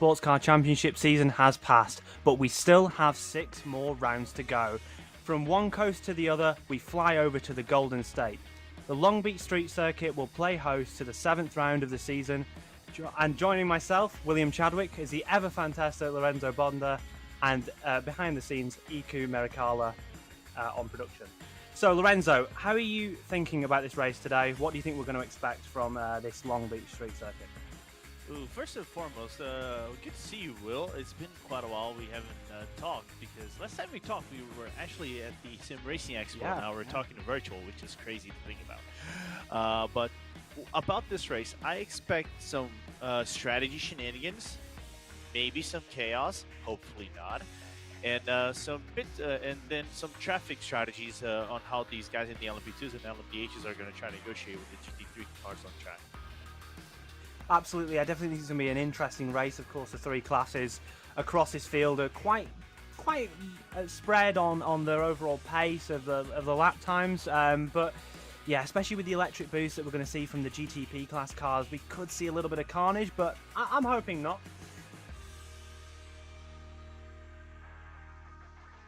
Sports Car Championship season has passed, but we still have 6 more rounds to go. From one coast to the other, we fly over to the Golden State. The Long Beach Street Circuit will play host to the 7th round of the season, and joining myself, William Chadwick, is the ever-fantastic Lorenzo Bonda, and behind the scenes, Iku Mericala on production. So, Lorenzo, how are you thinking about this race today? What do you think we're going to expect from this Long Beach Street Circuit? Ooh, first and foremost, good to see you, Will. It's been quite a while we haven't talked, because last time we talked, we were actually at the Sim Racing Expo. Yeah, now we're talking virtual, which is crazy to think about. But about this race, I expect some strategy shenanigans, maybe some chaos, hopefully not, and and then some traffic strategies on how these guys in the LMP2s and LMP8s are going to try to negotiate with the GT3 cars on track. Absolutely, I definitely think it's going to be an interesting race. Of course, the 3 classes across this field are quite spread on their overall pace of the lap times. But yeah, especially with the electric boost that we're going to see from the GTP class cars, we could see a little bit of carnage, but I'm hoping not.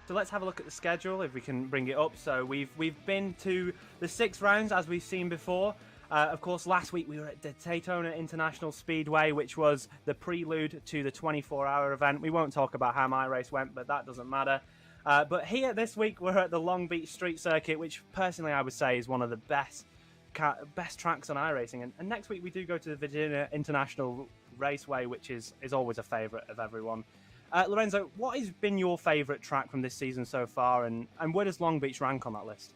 So let's have a look at the schedule, if we can bring it up. So we've been to the 6 rounds, as we've seen before. Of course, last week we were at the Daytona International Speedway, which was the prelude to the 24-hour event. We won't talk about how my race went, but that doesn't matter. But here this week we're at the Long Beach Street Circuit, which personally I would say is one of the best tracks on iRacing. And next week we do go to the Virginia International Raceway, which is always a favourite of everyone. Lorenzo, what has been your favourite track from this season so far, and where does Long Beach rank on that list?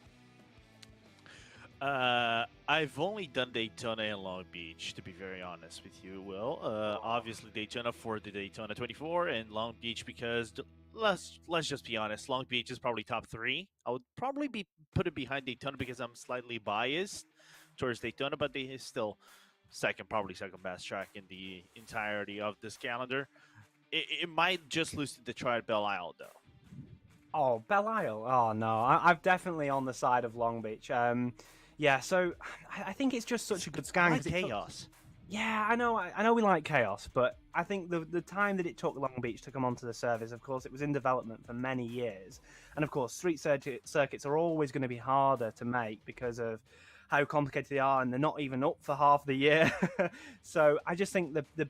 I've only done Daytona and Long Beach, to be very honest with you, Will. Obviously Daytona for the Daytona 24 and Long Beach because, let's just be honest, Long Beach is probably top 3. I would probably put it behind Daytona because I'm slightly biased towards Daytona, but they is still probably second best track in the entirety of this calendar. It might just lose to Detroit Belle Isle, though. Oh, Belle Isle? Oh, no. I'm definitely on the side of Long Beach. Yeah, so I think it's just such a good scan. I like chaos. Yeah, I know we like chaos, but I think the time that it took Long Beach to come onto the service, of course, it was in development for many years. And of course, street circuits are always going to be harder to make because of how complicated they are, and they're not even up for half the year. So I just think the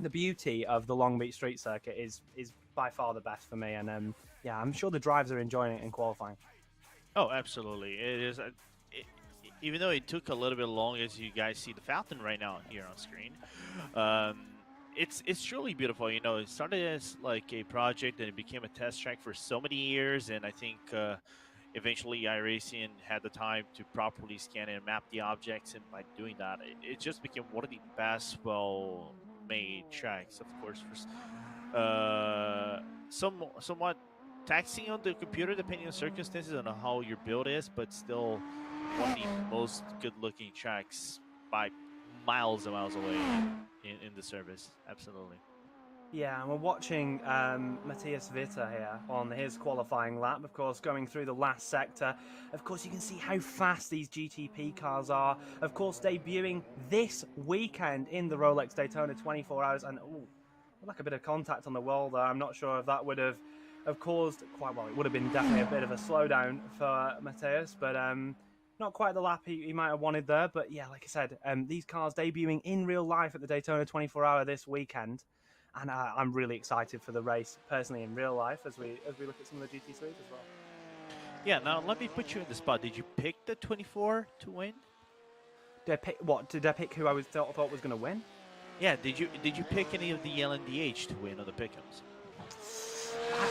beauty of the Long Beach Street Circuit is by far the best for me. And yeah, I'm sure the drivers are enjoying it in qualifying. Oh, absolutely. It is. Even though it took a little bit long, as you guys see the fountain right now here on screen, it's truly beautiful. You know, it started as like a project and it became a test track for so many years, and I think eventually iRacing had the time to properly scan and map the objects, and by doing that, it just became one of the best, well-made tracks. Of course, for somewhat taxing on the computer depending on circumstances on how your build is, but still one of the most good-looking tracks by miles and miles away in the service. Absolutely. Yeah, and we're watching Matthias Witter here on his qualifying lap, of course, going through the last sector. Of course, you can see how fast these GTP cars are. Of course, debuting this weekend in the Rolex Daytona 24 Hours. And, like a bit of contact on the wall there. I'm not sure if that would have caused quite well. It would have been definitely a bit of a slowdown for Matthias, but not quite the lap he might have wanted there. But yeah, like I said, these cars debuting in real life at the Daytona 24 Hour this weekend. And I'm really excited for the race, personally, in real life, as we look at some of the GT3s as well. Yeah, now let me put you in the spot. Did you pick the 24 to win? Did I pick what? Did I pick who I thought was going to win? Yeah, did you pick any of the LNDH to win on the pick'ems?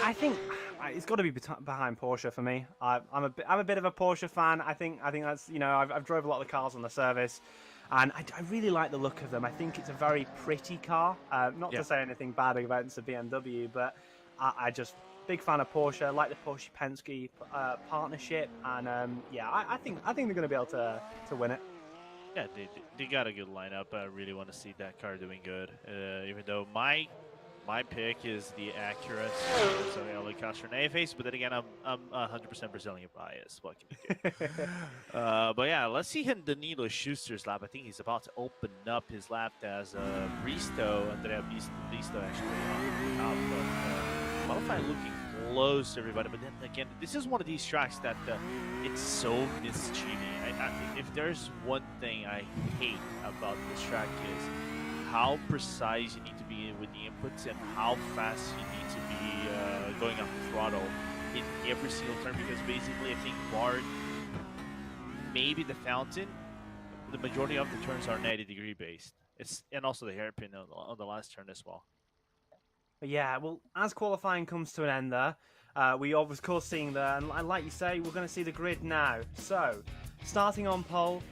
I think it's got to be behind Porsche for me. I'm a bit of a Porsche fan. I think that's, you know, I've drove a lot of the cars on the service, and I really like the look of them. I think it's a very pretty car. Not to say anything bad about the BMW, but I just big fan of Porsche. I like the Porsche Penske partnership, and yeah, I think they're going to be able to win it. Yeah, they got a good lineup. I really want to see that car doing good. Even though my my pick is the accurate Brazilian Castroneve face, but then again, I'm 100% Brazilian bias. What can you do? But yeah, let's see him Danilo Schuster's lap. I think he's about to open up his lap as Andrea Bristo actually on top. But qualifying looking close to everybody. But then again, this is one of these tracks that it's so mischievous. If there's one thing I hate about this track is how precise you need to be with the inputs and how fast you need to be going up the throttle in every single turn, because basically I think bar maybe the fountain, the majority of the turns are 90-degree based. And also the hairpin on the last turn as well. Yeah, well, as qualifying comes to an end there, we of course seeing there, and like you say, we're going to see the grid now. So, starting on pole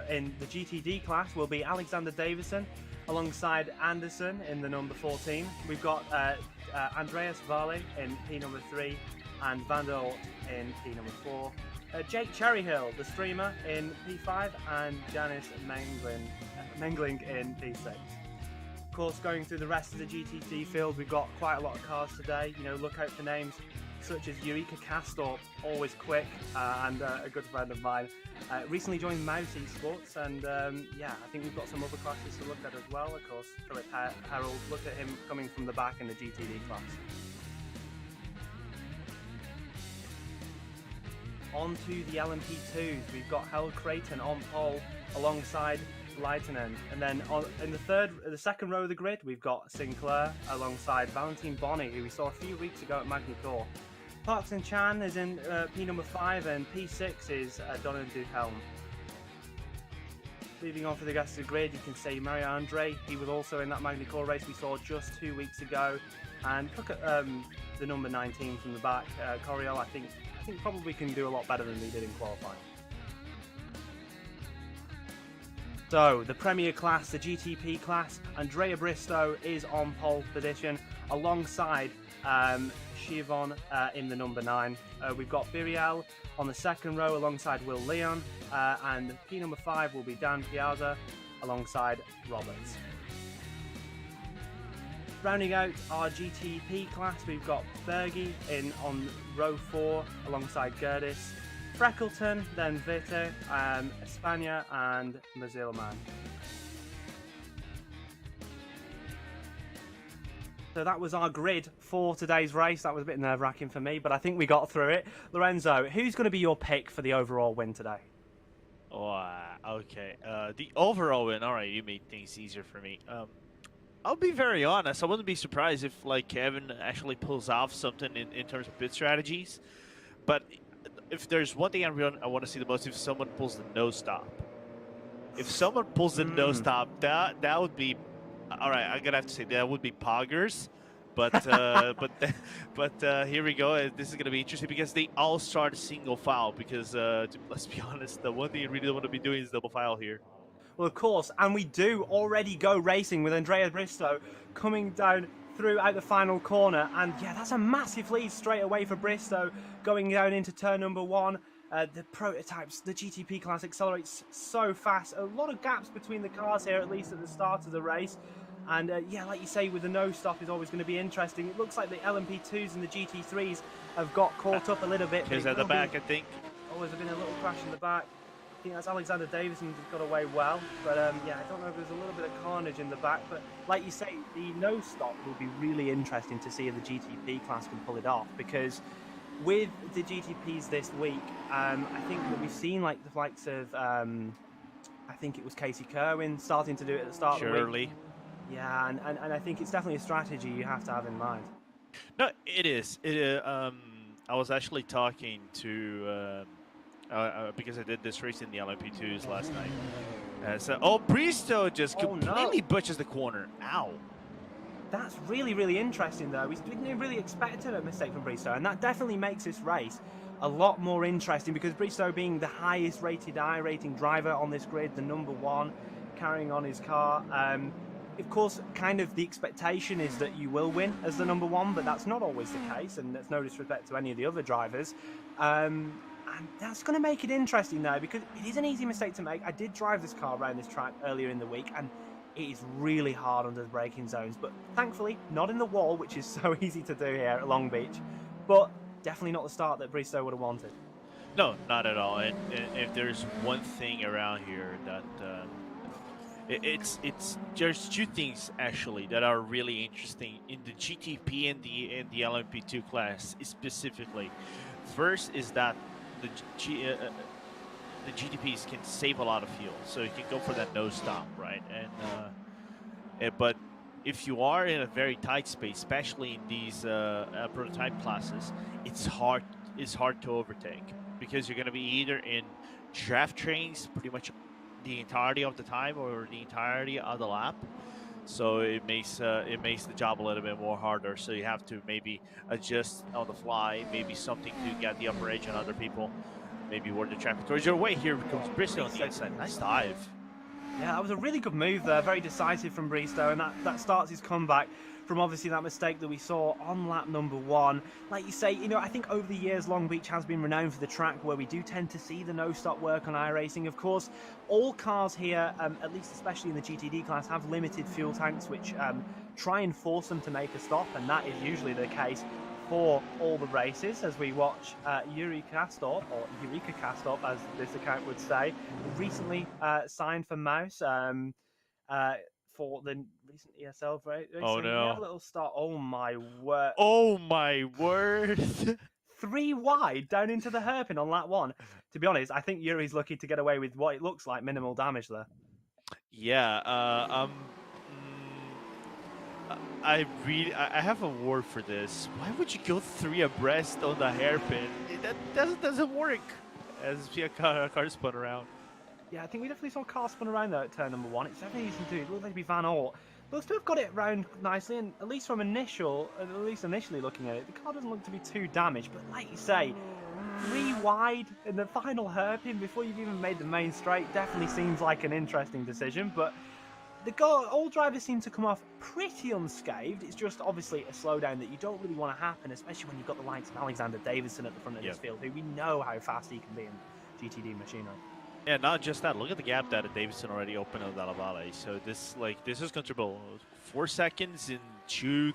in the GTD class will be Alexander Davison, alongside Anderson in the number 14. We've got Andreas Varley in P number 3 and Van der Ort in P number 4. Jake Cherryhill, the streamer, in P5 and Janice Mengling in P6. Of course, going through the rest of the GTD field, we've got quite a lot of cars today. You know, look out for names such as Eureka Castor, always quick, and a good friend of mine. Recently joined Mouse Esports, and yeah, I think we've got some other classes to look at as well. Of course, Philip Harold, look at him coming from the back in the GTD class. On to the LMP2s, we've got Hel Creighton on pole alongside Leitonen, and then in the second row of the grid, we've got Sinclair alongside Valentine Bonny, who we saw a few weeks ago at Magny-Cours. Parkson Chan is in P number 5, and P6 is Donald Duhelm. Moving on for the rest of the grid, you can see Mario Andre. He was also in that Magny-Cours race we saw just 2 weeks ago. And look at the number 19 from the back, Coriol. I think probably can do a lot better than he did in qualifying. So, the Premier class, the GTP class, Andrea Bristow is on pole position alongside Chivon in the number 9. We've got Birial on the second row alongside Will Leon, and P number 5 will be Dan Piazza alongside Roberts. Rounding out our GTP class, we've got Bergie on row 4 alongside Gerdis, Freckleton, then Vite, Espana, and Mazilman. So that was our grid for today's race. That was a bit nerve-wracking for me, but I think we got through it. Lorenzo, who's going to be your pick for the overall win today? Oh, okay. The overall win, all right, you made things easier for me. I'll be very honest. I wouldn't be surprised if like Kevin actually pulls off something in terms of pit strategies. But if there's one thing I want to see the most, if someone pulls the no stop. If someone pulls the no stop, that would be all right. I'm gonna have to say that would be poggers. But here we go. This is gonna be interesting because they all start single file. Because let's be honest, the one thing you really don't want to be doing is double file here. Well, of course, and we do already go racing with Andrea Bristow coming down throughout the final corner, and yeah, that's a massive lead straight away for Bristow going down into turn number 1. The prototypes, the GTP class accelerates so fast. A lot of gaps between the cars here, at least at the start of the race. And yeah, like you say, with the no stop is always going to be interesting. It looks like the LMP2s and the GT3s have got caught up a little bit. Here's at the back, I think. Oh, there's been a little crash in the back. I think that's Alexander Davison who's got away well, but yeah, I don't know if there's a little bit of carnage in the back, but like you say, the no stop will be really interesting to see if the GTP class can pull it off, because with the GTPs this week, I think that we've seen like the likes of, I think it was Casey Kerwin starting to do it at the start of the week. Yeah, and I think it's definitely a strategy you have to have in mind. No, it is. I was actually talking to... because I did this race in the LMP2s last night. Bristow just completely butchers the corner. Ow. That's really, really interesting, though. We didn't really expect a mistake from Bristow, and that definitely makes this race a lot more interesting, because Bristow being the highest rated iRating driver on this grid, the number 1, carrying on his car. Of course, kind of the expectation is that you will win as the number 1, but that's not always the case, and that's no disrespect to any of the other drivers. And that's going to make it interesting, though, because it is an easy mistake to make. I did drive this car around this track earlier in the week, and it is really hard under the braking zones, but thankfully not in the wall, which is so easy to do here at Long Beach, but definitely not the start that Bristow would have wanted. No, not at all. And if there's one thing around here that it's there's two things actually that are really interesting in the GTP and the LMP2 class specifically. First is that the the GTPs can save a lot of fuel, so you can go for that no stop, right? But if you are in a very tight space, especially in these prototype classes, it's hard to overtake because you're going to be either in draft trains pretty much the entirety of the time or the entirety of the lap. So it makes the job a little bit more harder. So you have to maybe adjust on the fly, maybe something to get the upper edge on other people, maybe work the traffic towards your way. Here comes Bristol on the inside. Nice dive. Yeah, that was a really good move there, very decisive from Bristow, and that starts his comeback from obviously that mistake that we saw on lap number 1. Like you say, I think over the years Long Beach has been renowned for the track where we do tend to see the no-stop work on iRacing. Of course, all cars here, at least especially in the GTD class, have limited fuel tanks which try and force them to make a stop, and that is usually the case for all the races, as we watch Yuri Kastorp, or Eureka Kastorp as this account would say, recently signed for Mouse for the recent ESL race. Oh So we no. have a little start. Oh my word. Oh my word. 3 wide down into the hairpin on lap 1. To be honest, I think Yuri's lucky to get away with what it looks like minimal damage there. Yeah, I have a word for this. Why would you go 3 abreast on the hairpin? That doesn't work. As the car spun around. Yeah, I think we definitely saw car spun around there at turn number 1. It's definitely easy to do. It looked like to be Van Aert. Looks to have got it round nicely, and at least initially looking at it, the car doesn't look to be too damaged. But like you say, 3 wide in the final hairpin before you've even made the main straight definitely seems like an interesting decision. But all drivers seem to come off pretty unscathed. It's just obviously a slowdown that you don't really want to happen, especially when you've got the likes of Alexander Davidson at the front of this field, who we know how fast he can be in GTD machinery. Yeah, not just that. Look at the gap that Davidson already opened on Della Valle. So this is comfortable. 4 seconds in 2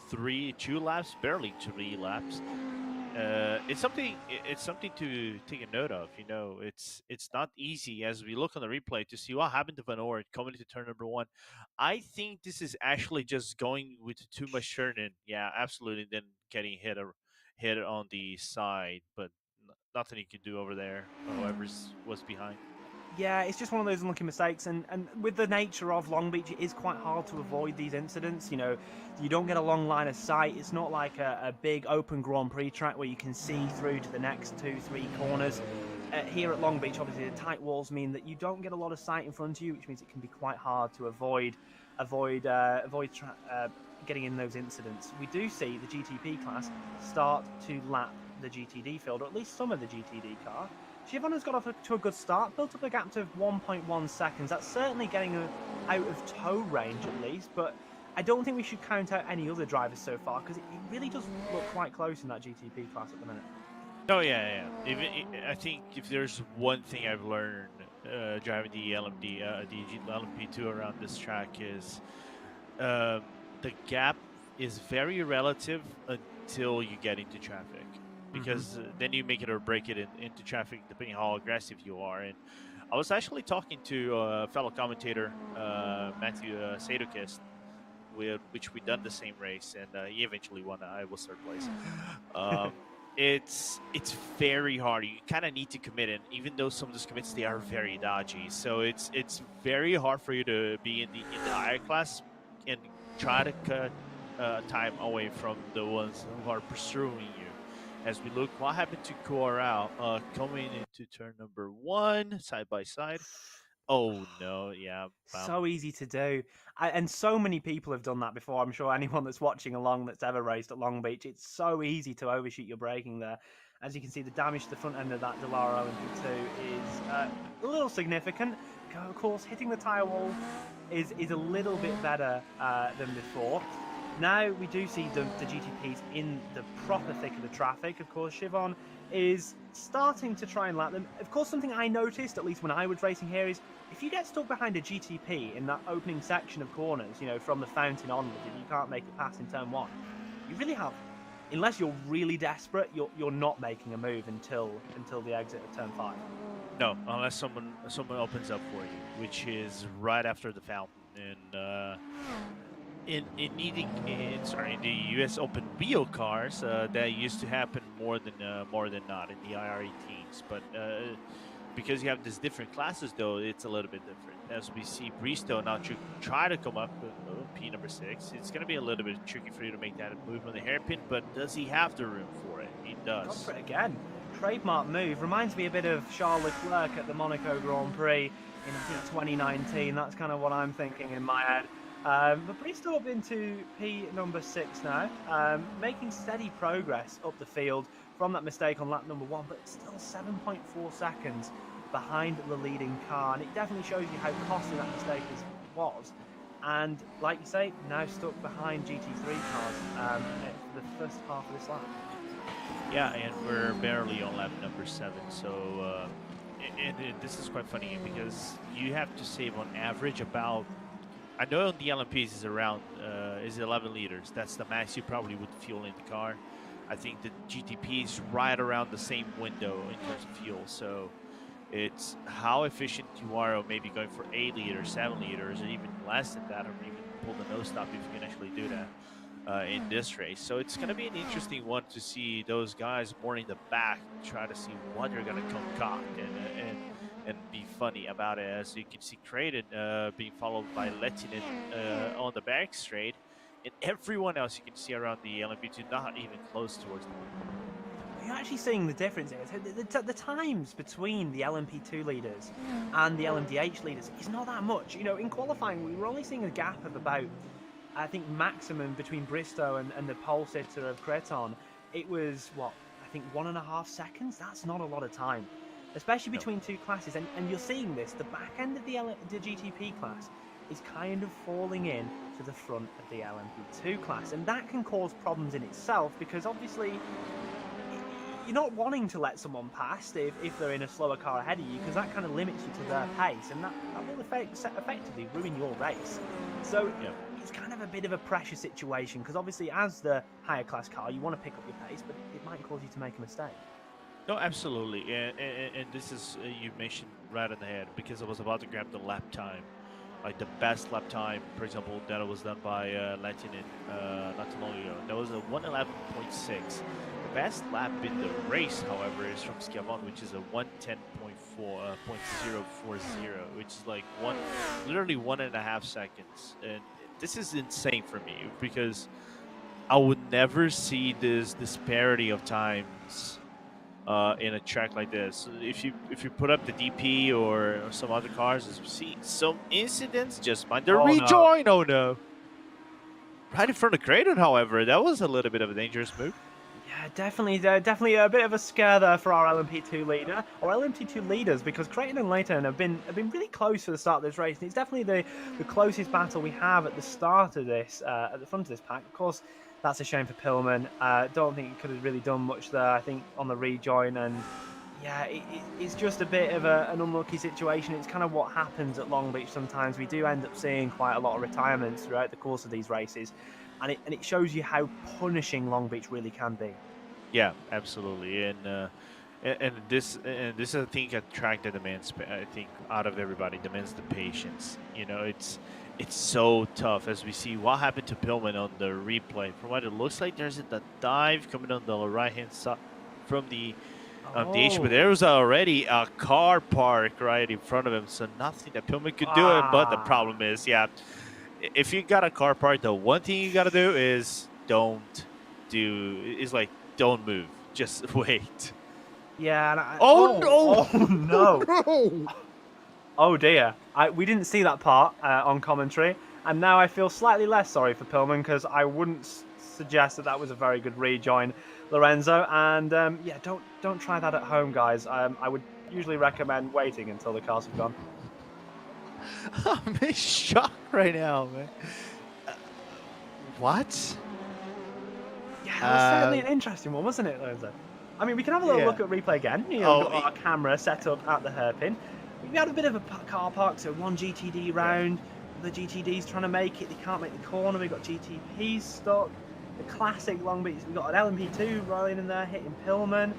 laps, barely 3 laps. It's something to take a note of. It's not easy as we look on the replay to see what happened to Van Aert coming into turn number 1. I think this is actually just going with too much turn-in. Yeah, absolutely. Then getting hit on the side, but nothing you can do over there. Whoever was behind. Yeah, it's just one of those unlucky mistakes, and with the nature of Long Beach, it is quite hard to avoid these incidents. You don't get a long line of sight. It's not like a big open Grand Prix track where you can see through to the next 2-3 corners. Here at Long Beach, obviously, the tight walls mean that you don't get a lot of sight in front of you, which means it can be quite hard to avoid getting in those incidents. We do see the GTP class start to lap the GTD field, or at least some of the GTD car. Giovanna's got off to a good start, built up a gap to 1.1 seconds. That's certainly getting her out of tow range at least, but I don't think we should count out any other drivers so far because it really does look quite close in that GTP class at the minute. Oh yeah. I think if there's one thing I've learned driving the LMP2 around this track is the gap is very relative until you get into traffic. Because then you make it or break it into traffic depending how aggressive you are. And I was actually talking to a fellow commentator, Matthew Sadokist, which we done the same race, and he eventually won. I was third place. It's very hard. You kind of need to commit in, even though some of those commits they are very dodgy. So it's very hard for you to be in the higher class and try to cut time away from the ones who are pursuing you. As we look, what happened to Corral coming into turn number 1, side by side? Oh no, yeah. So easy to do. And so many people have done that before. I'm sure anyone that's watching along that's ever raced at Long Beach, it's so easy to overshoot your braking there. As you can see, the damage to the front end of that Dallara LMP2 is a little significant. Of course, hitting the tyre wall is a little bit better than before. now we do see the GTPs in the proper thick of the traffic. Of course, Siobhan is starting to try and lap them. Of course, something I noticed, at least when I was racing here, is if you get stuck behind a GTP in that opening section of corners, you know, from the fountain onwards, if you can't make it past in turn 1, you really have, unless you're really desperate, you're not making a move until the exit of turn 5. No, unless someone opens up for you, which is right after the fountain. And in the U.S. Open wheel cars, that used to happen more than not in the IR18s. But because you have these different classes, though, it's a little bit different. As we see Bristow now try to come up with P number 6, it's going to be a little bit tricky for you to make that move on the hairpin. But does he have the room for it? He does. Gone for it again. Trademark move. Reminds me a bit of Charles Leclerc at the Monaco Grand Prix in 2019. That's kind of what I'm thinking in my head. But Bristow up into P number 6 now, making steady progress up the field from that mistake on lap number 1, but still 7.4 seconds behind the leading car. And it definitely shows you how costly that mistake was. And like you say, now stuck behind GT3 cars for the first half of this lap. Yeah, and we're barely on lap number 7, so and this is quite funny because you have to save on average about, I know on the LMPs is around is 11 liters. That's the max you probably would fuel in the car. I think the GTP is right around the same window in terms of fuel, so it's how efficient you are, or maybe going for 8 liters, 7 liters, or even less than that, or even pull the nose stop if you can actually do that. In this race, so it's going to be an interesting one to see those guys more in the back, try to see what they're going to concoct and be funny about it. As you can see, Creighton being followed by Lettinen on the back straight, and everyone else you can see around the LMP2 not even close towards them. You're actually seeing the difference here. The times between the LMP2 leaders and the LMDH leaders is not that much. You know, in qualifying, we were only seeing a gap of about, I think, maximum between Bristow and the pole sitter of Creton. It was, what, I think 1.5 seconds? That's not a lot of time, especially between two classes. And you're seeing this, the back end of the GTP class is kind of falling in to the front of the LMP2 class. And that can cause problems in itself, because obviously you're not wanting to let someone past if they're in a slower car ahead of you, because that kind of limits you to their pace, and that will effectively ruin your race. So it's kind of a bit of a pressure situation, because obviously as the higher class car, you want to pick up your pace, but it might cause you to make a mistake. No, absolutely, and this is, you mentioned right on the head, because I was about to grab the lap time. Like the best lap time, for example, that was done by Lettinen not too long ago. That was a 1:11.6. The best lap in the race, however, is from Schiavone, which is a 1:10.040, which is like literally 1.5 seconds. And this is insane for me, because I would never see this disparity of times in a track like this. If you put up the DP or some other cars, as we see some incidents, just mind the rejoin. No. Oh no! Right in front of Creighton, however, that was a little bit of a dangerous move. Yeah, definitely a bit of a scare there for our LMP2 leader, or LMP2 leaders, because Creighton and Leighton have been really close for the start of this race, and it's definitely the closest battle we have at the start of this, at the front of this pack. Of course, that's a shame for Pillman. Don't think he could have really done much there, I think, on the rejoin, and yeah, it's just a bit of an unlucky situation. It's kind of what happens at Long Beach sometimes. We do end up seeing quite a lot of retirements throughout the course of these races, and it shows you how punishing Long Beach really can be. Yeah, absolutely, and this is a thing a track that demands, I think, out of everybody, demands the patience. You know, it's so tough, as we see what happened to Pillman on the replay. From what it looks like, there's the dive coming on the right-hand side from the H, but there was already a car park right in front of him, so nothing that Pillman could do. But the problem is, if you got a car park, the one thing you got to do is don't move. Just wait. Yeah. Oh no! No! Oh dear. We didn't see that part on commentary, and now I feel slightly less sorry for Pillman, because I wouldn't suggest that was a very good rejoin, Lorenzo. And yeah, don't try that at home, guys. I would usually recommend waiting until the cars have gone. I'm in shock right now, man. What? Yeah, that was certainly an interesting one, wasn't it, Loza? I mean, we can have a little Yeah. look at replay again. You know, we've Oh, got our camera set up at the hairpin. We had a bit of a car park, so one GTD yeah. round. The GTD's trying to make it. They can't make the corner. We've got GTPs stuck. The classic Long Beach. We've got an LMP2 rolling in there, hitting Pillman.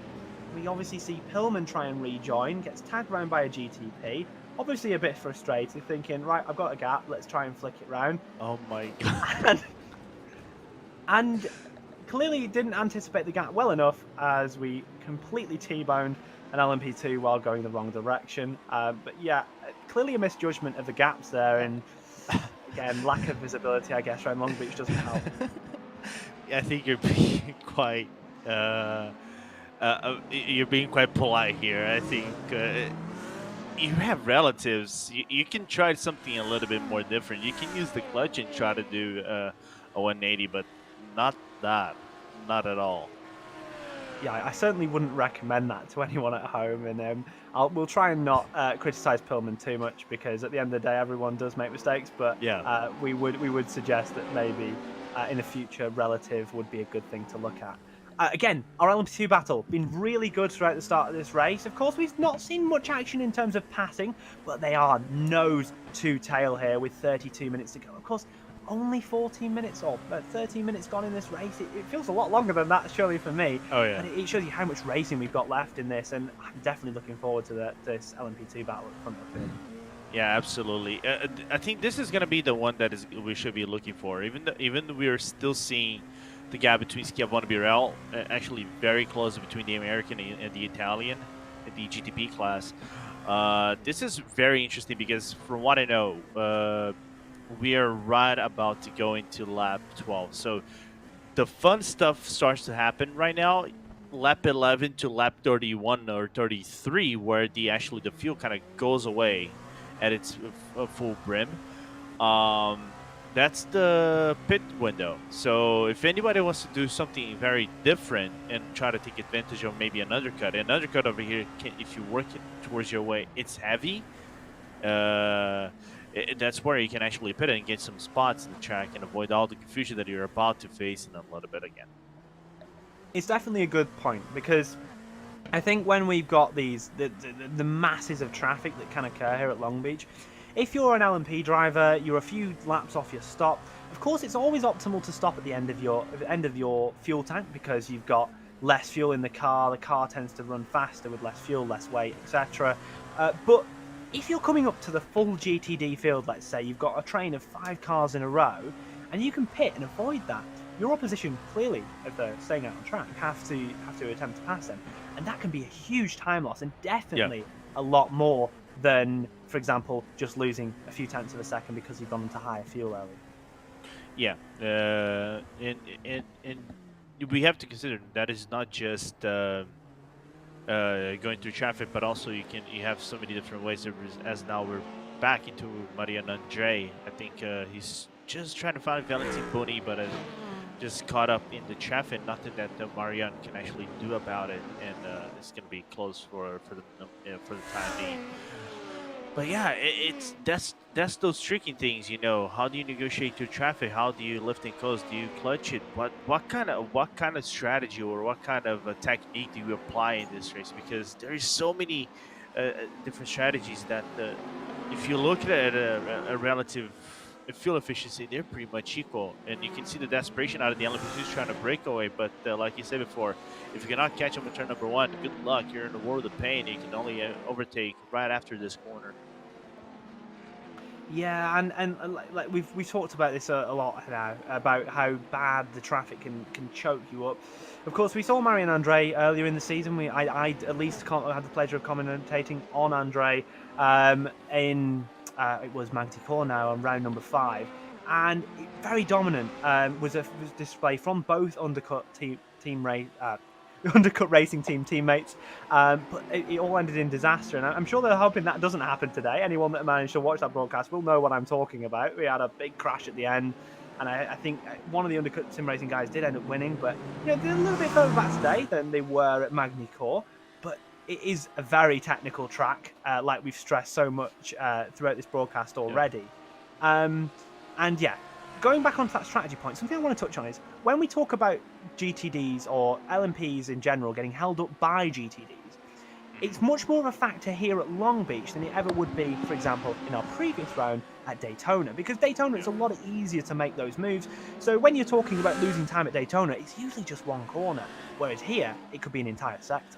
We obviously see Pillman try and rejoin. Gets tagged round by a GTP. Obviously a bit frustrated, thinking, right, I've got a gap. Let's try and flick it round. Oh my god. And clearly didn't anticipate the gap well enough as we completely T-boned an LMP2 while going the wrong direction. But yeah, clearly a misjudgment of the gaps there, and again, lack of visibility, I guess, around Long Beach doesn't help. I think you're being quite you're being quite polite here. I think you have relatives. You can try something a little bit more different. You can use the clutch and try to do a 180, but not that. Not at all. Yeah, I certainly wouldn't recommend that to anyone at home, and we'll try and not criticize Pillman too much, because at the end of the day, everyone does make mistakes. But Yeah. we would suggest that maybe in the future, relative would be a good thing to look at. Again, our LMP2 battle been really good throughout the start of this race. Of course, we've not seen much action in terms of passing, but they are nose to tail here with 32 minutes to go. Of course, only 14 minutes or 13 minutes gone in this race. It feels a lot longer than that, surely, for me. Oh yeah. But it shows you how much racing we've got left in this, and I'm definitely looking forward to this LMP2 battle at the front of the field. Yeah, absolutely. I think this is going to be the one that we should be looking for. Even though we are still seeing the gap between Schiavone and Birel, actually very close between the American and the Italian in the GTP class. This is very interesting because, from what I know, we are right about to go into lap 12. So the fun stuff starts to happen right now. Lap 11 to lap 31 or 33, where the fuel kind of goes away at its full brim. That's the pit window. So if anybody wants to do something very different and try to take advantage of maybe an undercut over here, if you work it towards your way, it's heavy. That's where you can actually pit it and get some spots in the track and avoid all the confusion that you're about to face in a little bit again. It's definitely a good point, because I think when we've got the masses of traffic that can occur here at Long Beach, if you're an LMP driver, you're a few laps off your stop. Of course, it's always optimal to stop at the end of your fuel tank, because you've got less fuel in the car. The car tends to run faster with less fuel, less weight, etc. But if you're coming up to the full GTD field, let's say you've got a train of 5 cars in a row, and you can pit and avoid that, your opposition, clearly, if they're staying out on track, have to attempt to pass them, and that can be a huge time loss, and definitely a lot more than, for example, just losing a few tenths of a second because you've gone into higher fuel early. Yeah, and we have to consider that is not just going through traffic, but also you have so many different ways. As now we're back into Marian Andre. I think he's just trying to find Valentin Boni, but just caught up in the traffic. Nothing that Marian can actually do about it, and it's going to be close for the time being. But yeah, that's those tricky things, you know. How do you negotiate your traffic? How do you lift and coast? Do you clutch it? What kind of strategy or what kind of technique do you apply in this race? Because there is so many different strategies that if you look at a relative fuel efficiency, they're pretty much equal, and you can see the desperation out of the LMP2s trying to break away. But like you said before, if you cannot catch them in turn number 1, good luck. You're in a world of pain. You can only overtake right after this corner. Yeah, and like we've talked about this a lot now, about how bad the traffic can choke you up. Of course, we saw Marian Andre earlier in the season. I at least had the pleasure of commentating on Andre in it was Magny-Cours now on round number 5, and very dominant. Was a display from both undercut undercut racing team teammates, but it all ended in disaster, and I'm sure they're hoping that doesn't happen today. Anyone that managed to watch that broadcast will know what I'm talking about. We had a big crash at the end, and I think one of the undercut sim racing guys did end up winning, but you know, they're a little bit further back today than they were at Magny-Cours. But it is a very technical track, like we've stressed so much throughout this broadcast already. And yeah, going back onto that strategy point, something I want to touch on is when we talk about GTDs or LMPs in general getting held up by GTDs, it's much more of a factor here at Long Beach than it ever would be, for example, in our previous round at Daytona, because Daytona it's a lot easier to make those moves. So when you're talking about losing time at Daytona, it's usually just one corner, whereas here it could be an entire sector.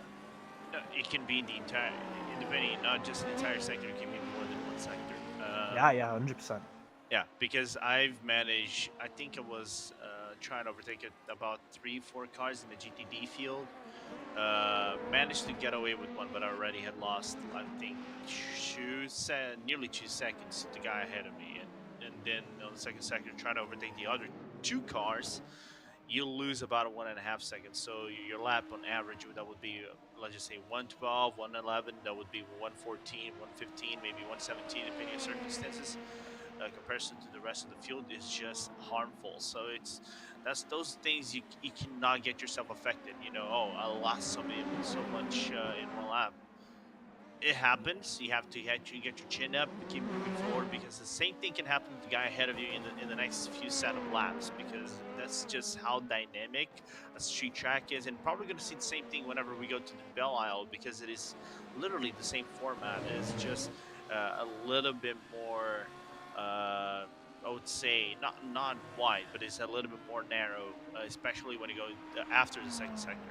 It can be the entire, depending, not just an entire sector, it can be more than one sector. Yeah, 100%. Yeah, because I've managed, I think I was trying to overtake about 3-4 cars in the GTD field. Managed to get away with one, but I already had lost, I think, nearly 2 seconds to the guy ahead of me. And then on the second sector, trying to overtake the other 2 cars, you'll lose about 1.5 seconds. So your lap on average, that would be, let's just say 112, 111, that would be 114, 115, maybe 117, depending on circumstances. Comparison to the rest of the field is just harmful. So that's those things you cannot get yourself affected. You know, oh, I lost so much in one lap. It happens. You have to get your chin up, keep moving forward, because the same thing can happen to the guy ahead of you in the next few set of laps, because that's just how dynamic a street track is. And probably going to see the same thing whenever we go to the Belle Isle, because it is literally the same format. It's just a little bit more. I would say not wide, but it's a little bit more narrow, especially when you go after the second sector.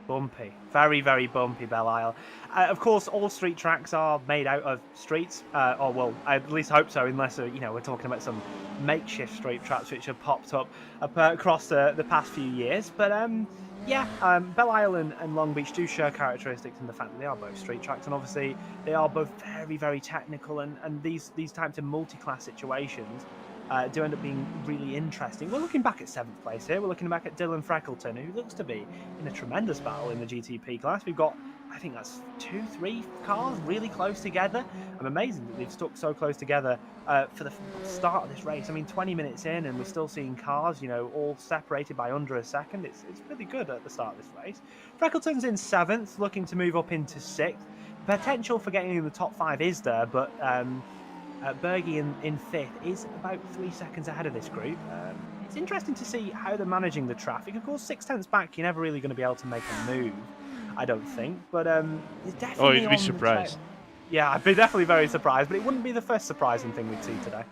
Bumpy, very, very bumpy Belle Isle. Of course, all street tracks are made out of streets, or well, I at least hope so, unless we're talking about some makeshift street tracks which have popped up across the past few years. But Belle Isle and Long Beach do share characteristics in the fact that they are both street tracks, and obviously they are both very, very technical, and these types of multi-class situations do end up being really interesting. We're looking back at 7th place here. We're looking back at Dylan Freckleton, who looks to be in a tremendous battle in the GTP class. We've got, I think that's 2-3 cars really close together. I'm amazing that they've stuck so close together for the start of this race. I mean, 20 minutes in and we're still seeing cars, all separated by under a second. It's really good at the start of this race. Freckleton's in 7th, looking to move up into 6th. Potential for getting in the top 5 is there, but Bergie in 5th is about 3 seconds ahead of this group. It's interesting to see how they're managing the traffic. Of course, 6 tenths back, you're never really going to be able to make a move, I don't think. But it's definitely. Oh, you'd be surprised. Yeah, I'd be definitely very surprised, but it wouldn't be the first surprising thing we'd see today.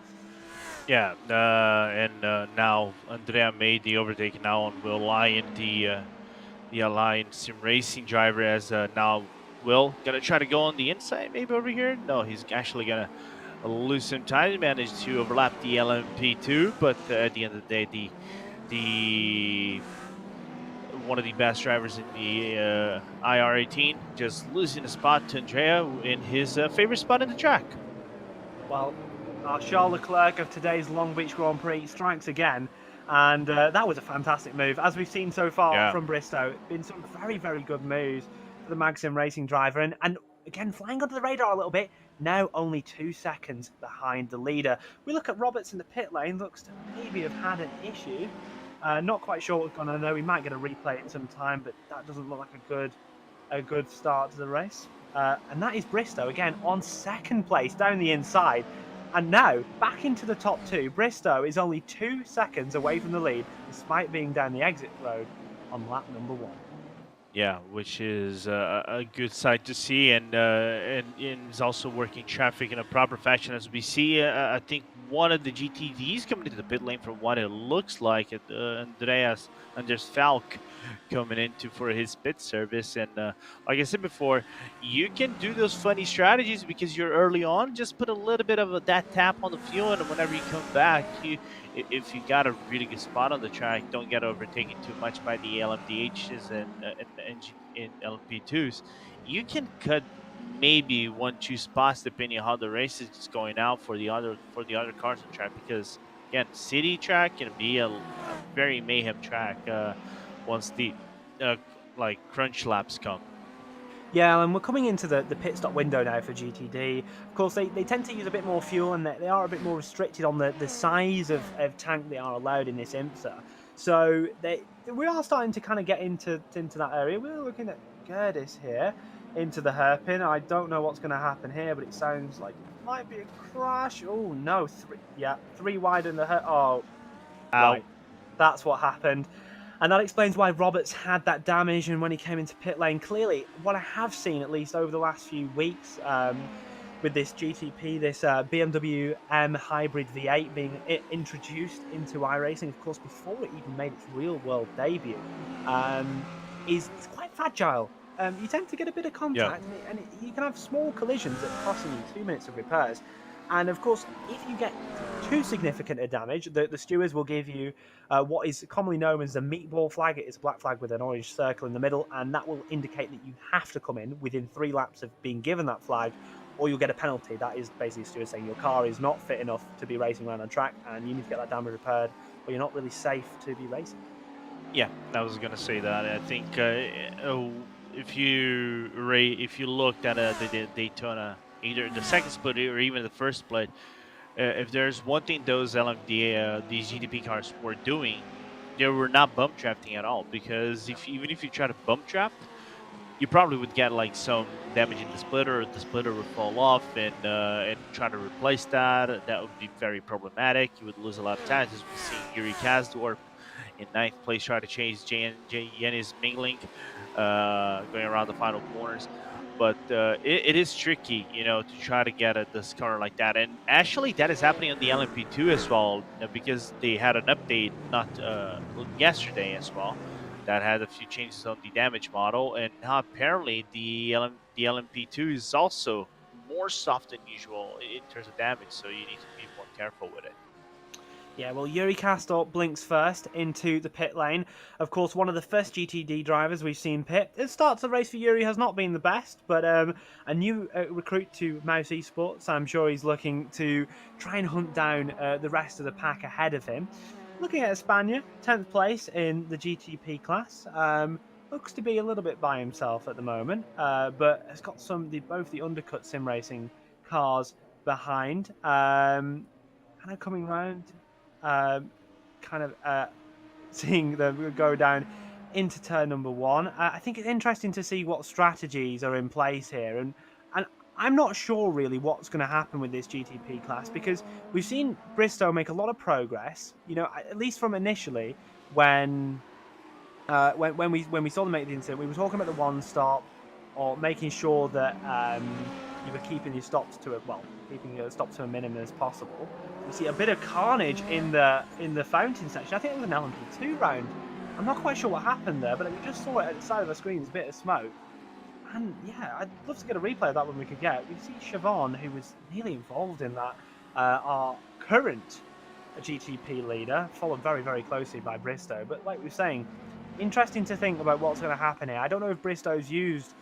Yeah, and now Andrea made the overtake now on Will Lyon, the Alliance Sim Racing driver, as now Will gonna try to go on the inside, maybe over here. No, he's actually gonna lose some time. He managed to overlap the LMP2, but at the end of the day, the one of the best drivers in the IR18 just losing a spot to Andrea in his favorite spot in the track. Well, Charles Leclerc of today's Long Beach Grand Prix strikes again, and that was a fantastic move. As we've seen so far from Bristow, been some very, very good moves for the Maxim Racing driver, and again, flying under the radar a little bit, now only 2 seconds behind the leader. We look at Roberts in the pit lane, looks to maybe have had an issue. Not quite sure what's going on. I know we might get a replay in some time, but that doesn't look like a good start to the race. And that is Bristow, again, on 2nd place, down the inside. And now, back into the top 2, Bristow is only 2 seconds away from the lead, despite being down the exit road on lap number 1. Yeah, which is a good sight to see, and is also working traffic in a proper fashion. As we see, I think one of the GTDs coming into the pit lane, from what it looks like, Anders Falk coming into for his pit service. And like I said before, you can do those funny strategies because you're early on. Just put a little bit of that tap on the fuel, and whenever you come back, if you got a really good spot on the track, don't get overtaken too much by the LMDHs and LMP2s. You can cut maybe 1-2 spots depending on how the race is going out for the other cars on track, because again, city track can be a very mayhem track once the like crunch laps come. Yeah, and we're coming into the pit stop window now for GTD. Of course, they tend to use a bit more fuel, and they are a bit more restricted on the size of tank they are allowed in this IMSA. So we are starting to kind of get into that area. We're looking at Gerdes here, into the hairpin. I don't know what's going to happen here, but it sounds like it might be a crash. Oh, no. 3 wide in the hair. Oh, Ow. Right. That's what happened. And that explains why Roberts had that damage. And when he came into pit lane, clearly, what I have seen, at least over the last few weeks, with this GTP, this BMW M Hybrid V8 being introduced into iRacing, of course, before it even made its real world debut, is it's quite fragile. You tend to get a bit of Yeah. contact, and you can have small collisions that costing you 2 minutes of repairs. And of course, if you get too significant a damage, the stewards will give you what is commonly known as the meatball flag. It is a black flag with an orange circle in the middle, and that will indicate that you have to come in within 3 laps of being given that flag, or you'll get a penalty. That is basically a steward saying your car is not fit enough to be racing around on track, and you need to get that damage repaired, or you're not really safe to be racing. Yeah, I was gonna say that. I think if you looked at the Daytona, either the second split or even the first split, if there's one thing those these GTP cars were doing, they were not bump drafting at all. Because even if you try to bump draft, you probably would get like some damage in the splitter, or the splitter would fall off, and try to replace that. That would be very problematic. You would lose a lot of time. As we see Yuri Kasdorp in ninth place try to change Jenny's mingling, going around the final corners. But it is tricky, to try to get at this car like that. And actually, that is happening on the LMP2 as well, because they had an update not yesterday as well that had a few changes on the damage model. And now apparently the LMP2 is also more soft than usual in terms of damage, so you need to be more careful with it. Yeah, well, Yuri Kastor blinks first into the pit lane. Of course, one of the first GTD drivers we've seen pit. The start to the race for Yuri has not been the best, but a new recruit to Mouse Esports. I'm sure he's looking to try and hunt down the rest of the pack ahead of him. Looking at Espana, 10th place in the GTP class. Looks to be a little bit by himself at the moment, but has got both the undercut sim racing cars behind. And I'm coming round, um, kind of seeing them go down into turn number one. I think it's interesting to see what strategies are in place here, and I'm not sure really what's going to happen with this GTP class, because we've seen Bristow make a lot of progress. At least from initially when we saw them make the incident, we were talking about the one stop, or making sure that you were keeping your stops to keeping your stops to a minimum as possible. We see a bit of carnage in the fountain section. I think it was an LMP2 round. I'm not quite sure what happened there, but we just saw it at the side of the screen. There's a bit of smoke. And yeah, I'd love to get a replay of that when we could get. We see Siobhan, who was nearly involved in that, our current GTP leader, followed very, very closely by Bristow. But like we were saying, interesting to think about what's going to happen here. I don't know if Bristow's used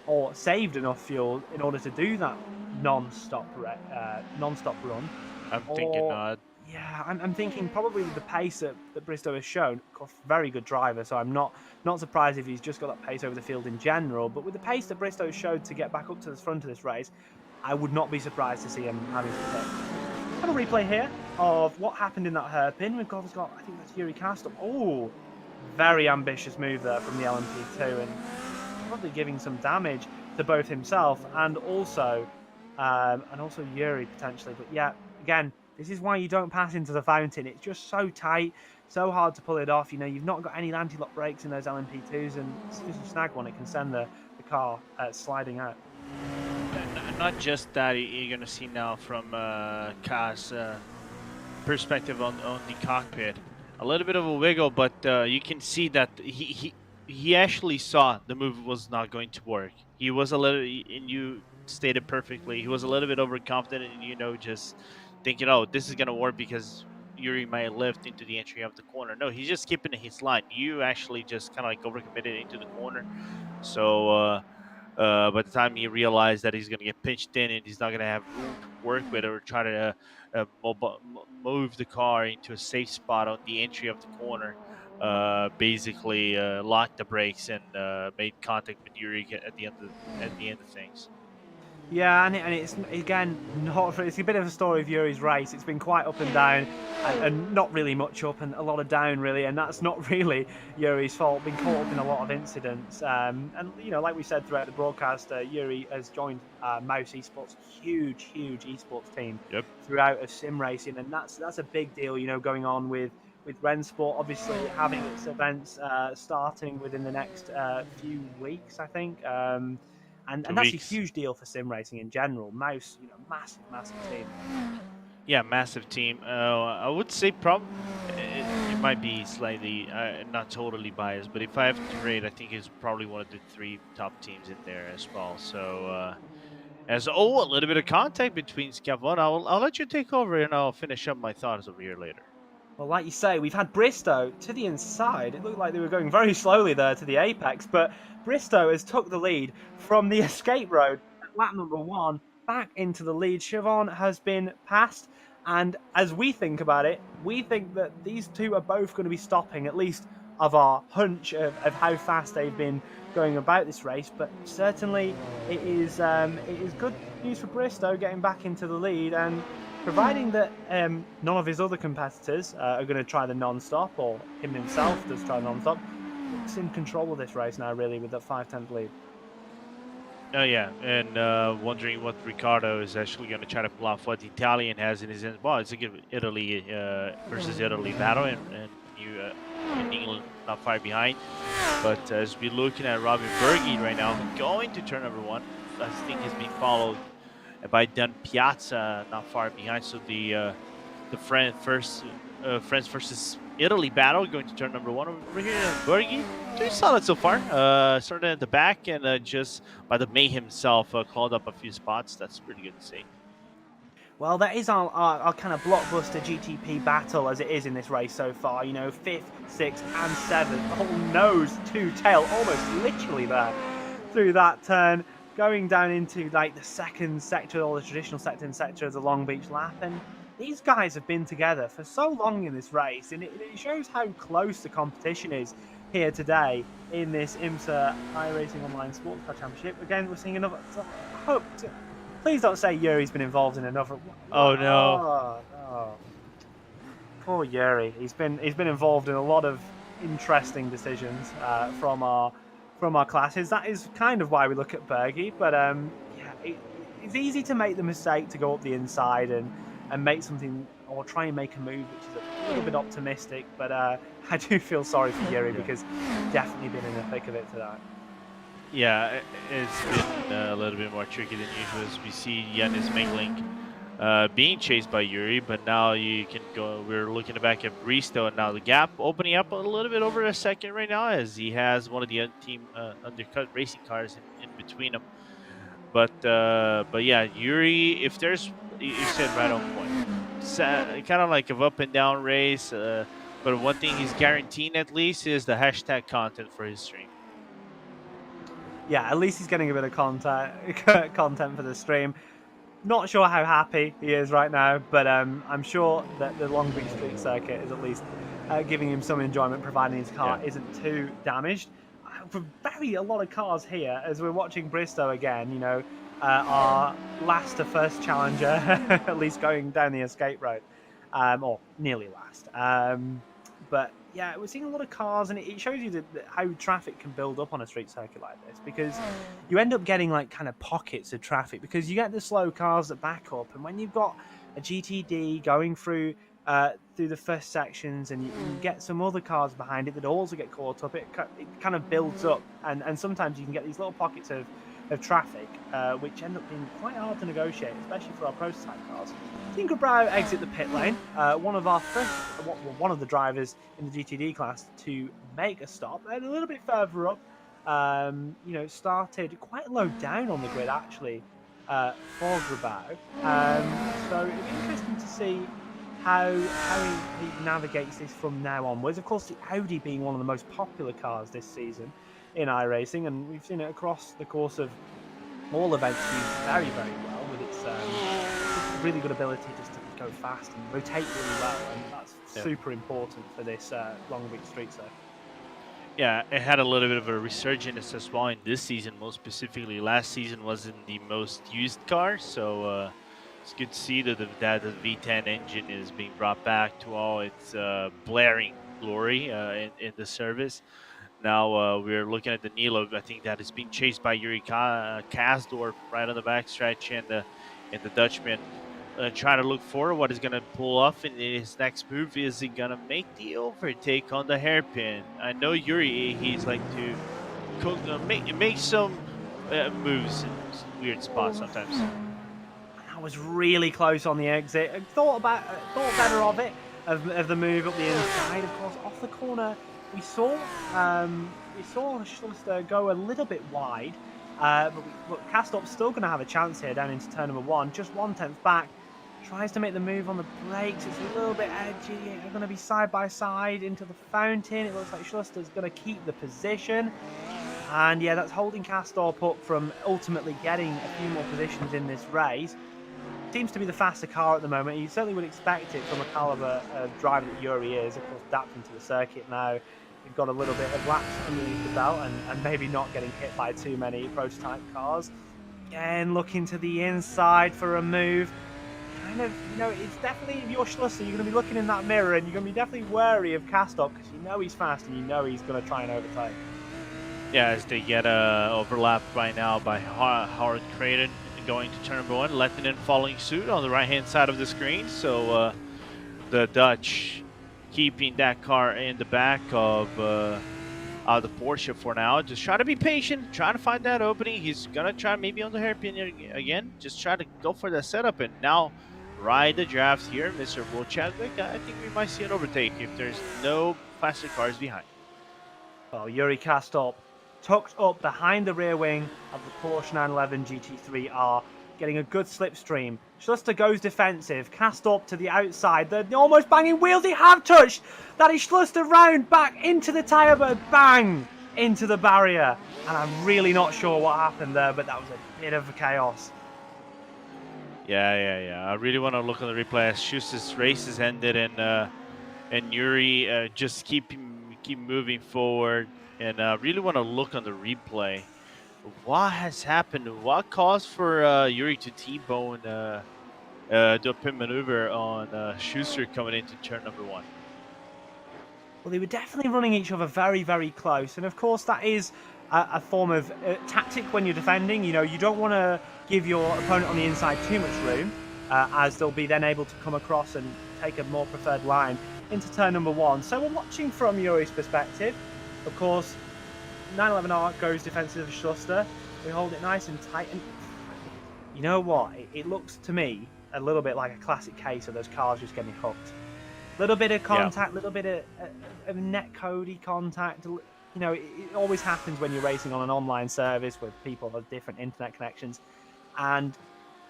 or saved enough fuel in order to do that non-stop run. I'm thinking Or not. yeah, I'm thinking probably with the pace that Bristow has shown. Of course, very good driver, so I'm not surprised if he's just got that pace over the field in general. But with the pace that Bristow showed to get back up to the front of this race, I would not be surprised to see him having to pit. Have a replay here of what happened in that hairpin. We've got, I think that's Yuri Kastor. Oh, very ambitious move there from the LMP2, and probably giving some damage to both himself and also Yuri potentially. But yeah, again, this is why you don't pass into the fountain. It's just so tight, so hard to pull it off. You've not got any anti-lock brakes in those LMP2s, and as soon as you snag one, it can send the car sliding out. Not just that, you're going to see now from Kaz's perspective on the cockpit. A little bit of a wiggle, but you can see that he actually saw the move was not going to work. He was a little, and you stated perfectly, he was a little bit overconfident and, just thinking, oh, this is going to work because Yuri might lift into the entry of the corner. No, he's just skipping his line. You actually just kind of like overcommitted into the corner. So by the time he realized that he's going to get pinched in and he's not going to have room to work with or try to move the car into a safe spot on the entry of the corner, basically locked the brakes and made contact with Yuri at the end of things. Yeah, and it's again it's a bit of a story of Yuri's race. It's been quite up and down, and not really much up and a lot of down really, and that's not really Yuri's fault. Been caught up in a lot of incidents, and like we said throughout the broadcast, Yuri has joined Mouse Esports, huge esports team Yep. throughout of sim racing, and that's a big deal. Going on with with Rensport obviously having its events starting within the next few weeks, I think. And Two that's a weeks. huge deal for sim racing in general. Mouse, massive, massive team. Yeah, massive team. I would say it might be slightly not totally biased, but if I have to rate, I think it's probably one of the three top teams in there as well. So as a little bit of contact between Scavone, I'll let you take over and I'll finish up my thoughts over here later. Well, like you say, we've had Bristow to the inside. It looked like they were going very slowly there to the apex, but Bristow has took the lead from the escape road at lap number 1 back into the lead. Siobhan has been passed, and as we think about it, we think that these two are both going to be stopping, at least of our hunch of how fast they've been going about this race. But certainly, it is good news for Bristow getting back into the lead, and providing that none of his other competitors are going to try the non-stop, or him himself does try non-stop, looks in control of this race now, really, with that 5/10 lead. Oh yeah, and wondering what Ricardo is actually going to try to pull off what the Italian has in his hands. Well, it's a good Italy versus Italy battle, and you in England not far behind. But as we're looking at Robin Berge right now, going to turn number 1, I think he's being followed by Dan Piazza not far behind. So the France versus Italy battle going to turn number 1 over here. Berge doing solid so far. Started at the back and just by the May himself called up a few spots. That's pretty good to see. Well, that is our kind of blockbuster GTP battle as it is in this race so far. 5th, 6th, and 7th, all nose to tail, almost literally there through that turn, going down into like the second sector, or the traditional sector of the Long Beach lap. And these guys have been together for so long in this race, and it shows how close the competition is here today in this IMSA iRacing Online Sports Car Championship. Again, we're seeing another. I hope. Please don't say Yuri's been involved in another. Oh no! Oh. Poor Yuri. He's been involved in a lot of interesting decisions from our classes. That is kind of why we look at Bergie. But yeah, it's easy to make the mistake to go up the inside and make something, or try and make a move which is a little bit optimistic. But I do feel sorry for Yuri because he's definitely been in the thick of it today. Yeah, it's been a little bit more tricky than usual as we see Yanis Mengling being chased by Yuri, but now you can go. We're looking back at Bristow, and now the gap opening up a little bit over a second right now as he has one of the team undercut racing cars in between them. But yeah, Yuri, if there's, you said right on point, kind of like an up and down race. But one thing he's guaranteeing at least is the hashtag content for his stream. Yeah, at least he's getting a bit of content for the stream. Not sure how happy he is right now, but I'm sure that the Long Beach Street Circuit is at least giving him some enjoyment, providing his car isn't too damaged. A lot of cars here, as we're watching Bristow again, our last to first challenger, at least going down the escape road, or nearly last. But yeah, we're seeing a lot of cars, and it shows you how traffic can build up on a street circuit like this, because you end up getting like kind of pockets of traffic, because you get the slow cars that back up, and when you've got a GTD going through the first sections, and you get some other cars behind it that also get caught up, it kind of builds up, and sometimes you can get these little pockets of traffic, which end up being quite hard to negotiate, especially for our prototype cars. Tinkerbrow exit the pit lane, one of the drivers in the GTD class to make a stop, and a little bit further up, started quite low down on the grid actually for Grabau. So it'll be interesting to see how he navigates this from now onwards. Of course, the Audi being one of the most popular cars this season in iRacing, and we've seen it across the course of all events used very, very well with its really good ability just to go fast and rotate really well, and that's super important for this Long Beach Street Circuit. Yeah, it had a little bit of a resurgence as well in this season. Most specifically, last season wasn't the most used car, so it's good to see that the V10 engine is being brought back to all its blaring glory in the service. Now we're looking at the Nilo. I think that is being chased by Yuri Kasdorp right on the backstretch, and the Dutchman trying to look forward what he's going to pull off in his next move. Is he going to make the overtake on the hairpin? I know Yuri, he's like to make some moves in weird spots sometimes. That was really close on the exit. I thought better of it, of the move up the inside. Of course, off the corner, we saw Schluster go a little bit wide, but Castop's still going to have a chance here down into turn number 1, just 1/10 back. Tries to make the move on the brakes. It's a little bit edgy. They're going to be side by side into the fountain. It looks like Schluster's going to keep the position. And yeah, that's holding Castorp up from ultimately getting a few more positions in this race. Seems to be the faster car at the moment. You certainly would expect it from a caliber of driver that Yuri is. Of course, adapting to the circuit now. We've got a little bit of laps underneath the belt and maybe not getting hit by too many prototype cars. Again, looking to the inside for a move. Kind of, it's definitely, if you're Schluster, you're going to be looking in that mirror and you're going to be definitely wary of Castorp because you know he's fast and you know he's going to try and overtake. Yeah, as they get overlapped right now by Howard Creighton going to turn number 1, Lettinen following suit on the right-hand side of the screen. So the Dutch keeping that car in the back of the Porsche for now. Just try to be patient, trying to find that opening. He's gonna try maybe on the hairpin again. Just try to go for the setup and now ride the draft here, Mr. Will Chadwick. I think we might see an overtake if there's no faster cars behind. Well, Yuri Castorp tucked up behind the rear wing of the Porsche 911 GT3R, getting a good slipstream. Schluster goes defensive. Castorp to the outside. They're almost banging wheels. They have touched. That is Schluster round back into the tyre, but bang into the barrier. And I'm really not sure what happened there, but that was a bit of chaos. Yeah. I really want to look on the replay as Schuster's race has ended and Yuri just keep moving forward. And really want to look on the replay. What has happened? What caused for Yuri to T-bone the pin maneuver on Schuster coming into turn number 1? Well, they were definitely running each other very, very close. And of course, that is a form of tactic when you're defending. You don't want to give your opponent on the inside too much room, as they'll be then able to come across and take a more preferred line into turn number 1. So we're watching from Yuri's perspective. Of course, 911R goes defensive of Schluster. We hold it nice and tight. And you know what? It looks to me a little bit like a classic case of those cars just getting hooked. A little bit of contact, a little bit of net codey contact. It always happens when you're racing on an online service with people with different internet connections. And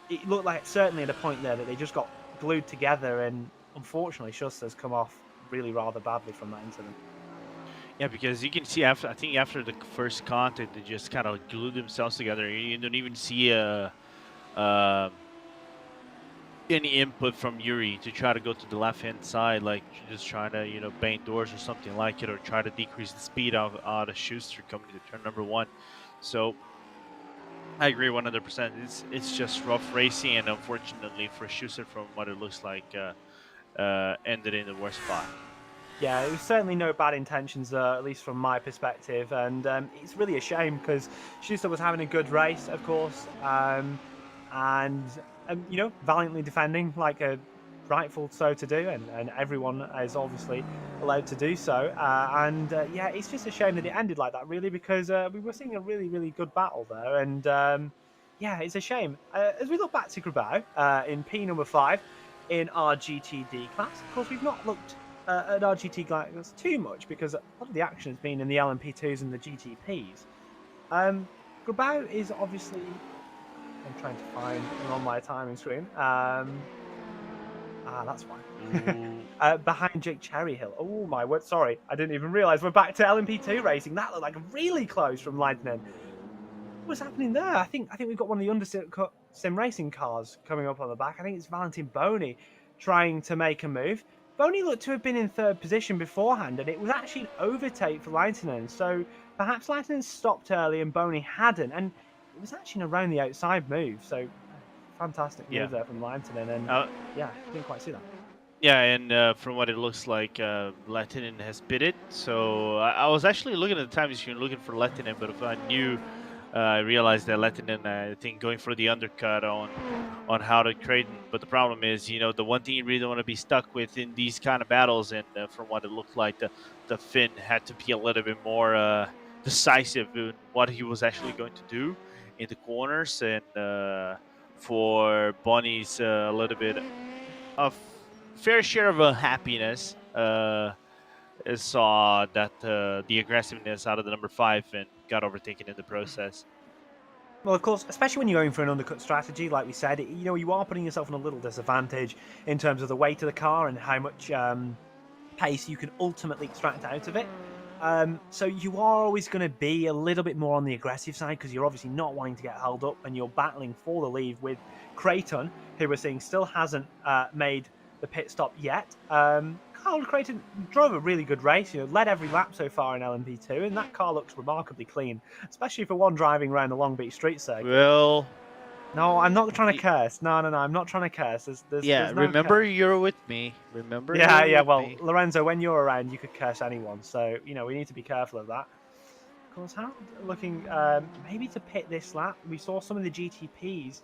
it looked like certainly at a point there that they just got glued together. And unfortunately, Schuster's come off really rather badly from that incident. Yeah, because you can see after the first contact, they just kind of glued themselves together. You don't even see any input from Yuri to try to go to the left-hand side, like just trying to bang doors or something like it, or try to decrease the speed out of Schuster coming to turn number 1. So I agree 100%. It's just rough racing, and unfortunately for Schuster, from what it looks like, ended in the worst spot. Yeah, it was certainly no bad intentions, at least from my perspective, and it's really a shame because Schuster was having a good race, of course, and valiantly defending like a rightful so to do, and everyone is obviously allowed to do so. Yeah, it's just a shame that it ended like that, really, because we were seeing a really, really good battle there, and yeah, it's a shame. As we look back to Grabau in P number 5 in our GTD class, of course, we've not looked at our GT class too much because a lot of the action has been in the LMP2s and the GTPs. Grabau is obviously, I'm trying to find on my timing screen. That's fine. Behind Jake Cherryhill. Oh my word! Sorry, I didn't even realise we're back to LMP2 racing. That looked like really close from Lightning. What's happening there? I think we've got one of the undercut sim racing cars coming up on the back. I think it's Valentin Boney trying to make a move. Boney looked to have been in 3rd position beforehand, and it was actually an overtake for Leitinen. So perhaps Leitinen stopped early and Boney hadn't, and it was actually an around the outside move. So fantastic move there from Leitinen, and yeah, didn't quite see that. Yeah, and from what it looks like, Lettinen has bid it. So I was actually looking at the time machine looking for Lettinen, but if I knew I realized that Lettinen, I think, going for the undercut on how to Creighton. But the problem is, the one thing you really don't want to be stuck with in these kind of battles, and from what it looked like, the Finn had to be a little bit more decisive in what he was actually going to do in the corners, and for Bonnie's a little bit of fair share of happiness. Saw that the aggressiveness out of the number 5 and got overtaken in the process. Well, of course, especially when you're going for an undercut strategy, like we said, you are putting yourself in a little disadvantage in terms of the weight of the car and how much pace you can ultimately extract out of it. So you are always going to be a little bit more on the aggressive side because you're obviously not wanting to get held up and you're battling for the lead with Creighton, who we're seeing still hasn't made the pit stop yet. Carl Creighton drove a really good race, led every lap so far in LMP2, and that car looks remarkably clean, especially for one driving around the Long Beach street circuit. Well, no, I'm not trying to curse. No, I'm not trying to curse. There's no remember curse. you're with me. Remember Yeah, you're with well, me. Lorenzo, when you're around, you could curse anyone, so, we need to be careful of that. Of course, how looking maybe to pit this lap, we saw some of the GTPs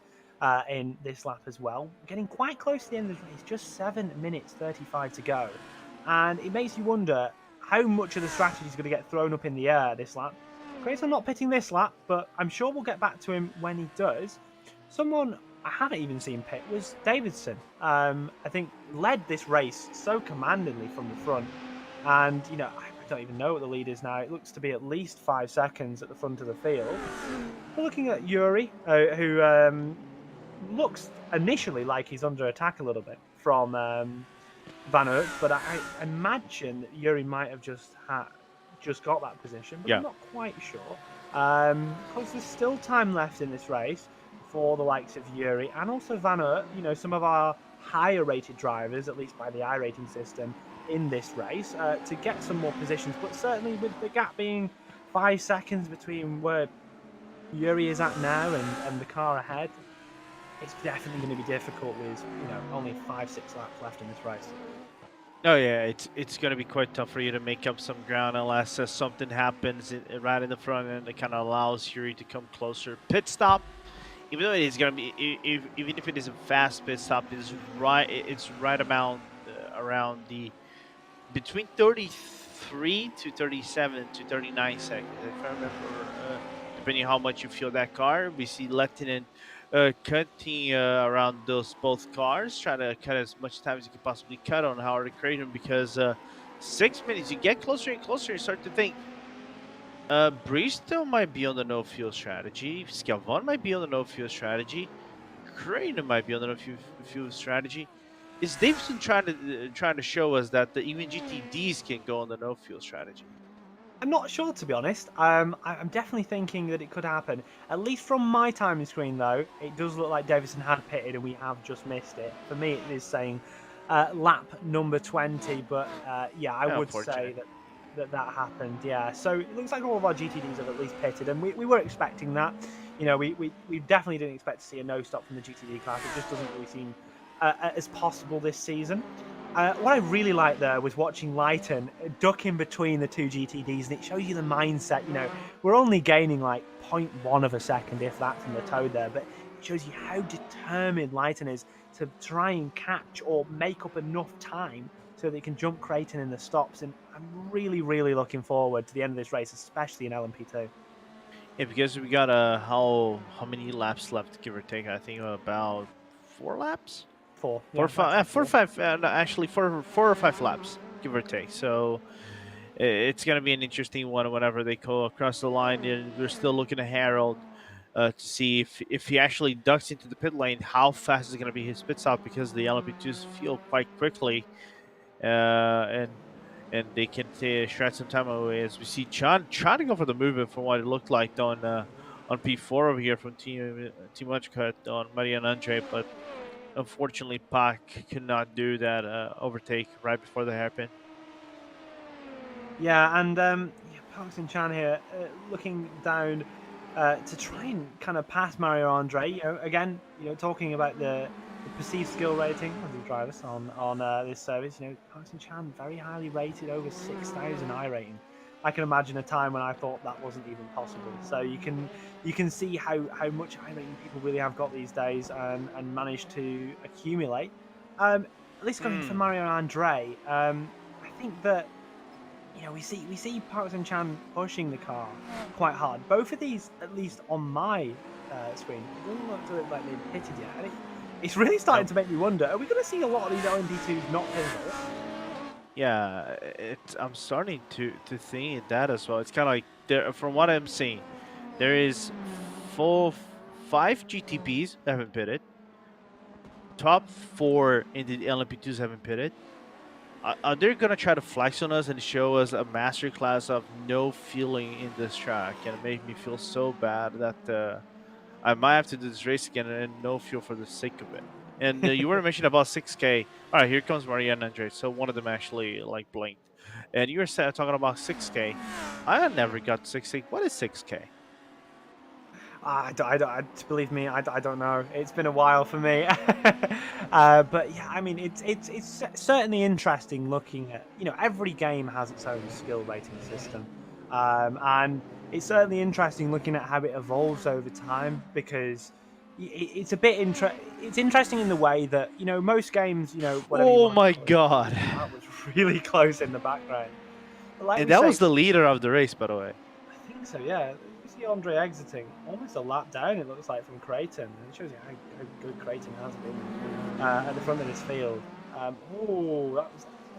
in this lap as well, getting quite close to the end of the race, just 7 minutes 35 to go. And it makes you wonder how much of the strategy is going to get thrown up in the air this lap. Creighton not pitting this lap, but I'm sure we'll get back to him when he does. Someone I haven't even seen pit was Davidson. I think led this race so commandingly from the front. And, I don't even know what the lead is now. It looks to be at least 5 seconds at the front of the field. We're looking at Yuri, who looks initially like he's under attack a little bit from Van Aert, but I imagine that Yuri might have just got that position, but I'm not quite sure. Because there's still time left in this race for the likes of Yuri and also Van Aert, some of our higher rated drivers, at least by the iRating system, in this race to get some more positions. But certainly with the gap being 5 seconds between where Yuri is at now and the car ahead, it's definitely going to be difficult with only 5-6 laps left in this race. Oh yeah, it's going to be quite tough for you to make up some ground unless something happens right in the front end that kind of allows Yuri to come closer. Pit stop, even though it is going to be, even if it is a fast pit stop, it's right about around the between 33 to 37 to 39 seconds, if I remember, depending on how much you feel that car. We see Lettinen cutting around those both cars, trying to cut as much time as you can possibly cut on Howard and Creighton because 6 minutes, you get closer and closer, you start to think Bristow might be on the no-fuel strategy, Scalvon might be on the no-fuel strategy, Creighton might be on the no-fuel strategy. Is Davidson trying to show us that even GTDs can go on the no-fuel strategy? I'm not sure, to be honest. I'm definitely thinking that it could happen. At least from my timing screen, though, it does look like Davidson had pitted and we have just missed it. For me, it is saying lap number 20, but yeah, I would say that happened. Yeah, so it looks like all of our GTDs have at least pitted, and we were expecting that. We definitely didn't expect to see a no stop from the GTD class. It just doesn't really seem as possible this season. What I really liked there was watching Lighton duck in between the two GTDs, and it shows you the mindset. We're only gaining like 0.1 of a second, if that, from the Toad there, but it shows you how determined Lighton is to try and catch or make up enough time so they can jump Creighton in the stops. And I'm really, really looking forward to the end of this race, especially in LMP2. Yeah, because we got how many laps left, give or take? I think about 4 laps. 4. Yeah, 4 or 5. No, actually, 4 or 5 laps, give or take. So it's gonna be an interesting one whenever they go across the line. And we're still looking at Harold to see if he actually ducks into the pit lane, how fast is going to be his pit stop, because the LMP2s feel quite quickly, and they can shred some time away. As we see Chan trying to go for the movement from what it looked like on P4 over here from Team Cut on Marian Andre, but unfortunately Pak could not do that overtake right before the hairpin. Yeah, and Parks and Chan here looking down to try and kind of pass Mario Andre. Again, talking about the perceived skill rating of the drivers on this service. Parks and Chan very highly rated, over 6,000 iRating. I can imagine a time when I thought that wasn't even possible. So you can see how much iRacing people really have got these days and managed to accumulate. At least going for Mario and Andre, I think that we see Parks and Chan pushing the car quite hard. Both of these, at least on my screen, it doesn't look to it like they've pitted yet. And it's really starting to make me wonder: are we going to see a lot of these LMP2s not pivotal? Yeah, I'm starting to think that as well. It's kind of like there, from what I'm seeing, there is 5 GTPs that haven't pitted. Top 4 in the LMP2s haven't pitted. Are they gonna try to flex on us and show us a masterclass of no feeling in this track, and it made me feel so bad that I might have to do this race again and no fuel for the sake of it. And you were mentioning about 6K. All right, here comes Maria and Andre. So one of them actually like blinked. And you were talking about 6K. I never got 6K. What is 6K? Believe me, I don't know. It's been a while for me. But yeah, I mean, it's certainly interesting looking at, every game has its own skill rating system. And it's certainly interesting looking at how it evolves over time, because it's a bit it's interesting in the way that, most games, whatever you Oh want to my call it, god. that was really close in the background. But like And we that say, was the leader of the race, by the way. I think so, yeah. You see Andre exiting almost a lap down, it looks like, from Creighton. And it shows you how good Creighton has been at the front of this field. That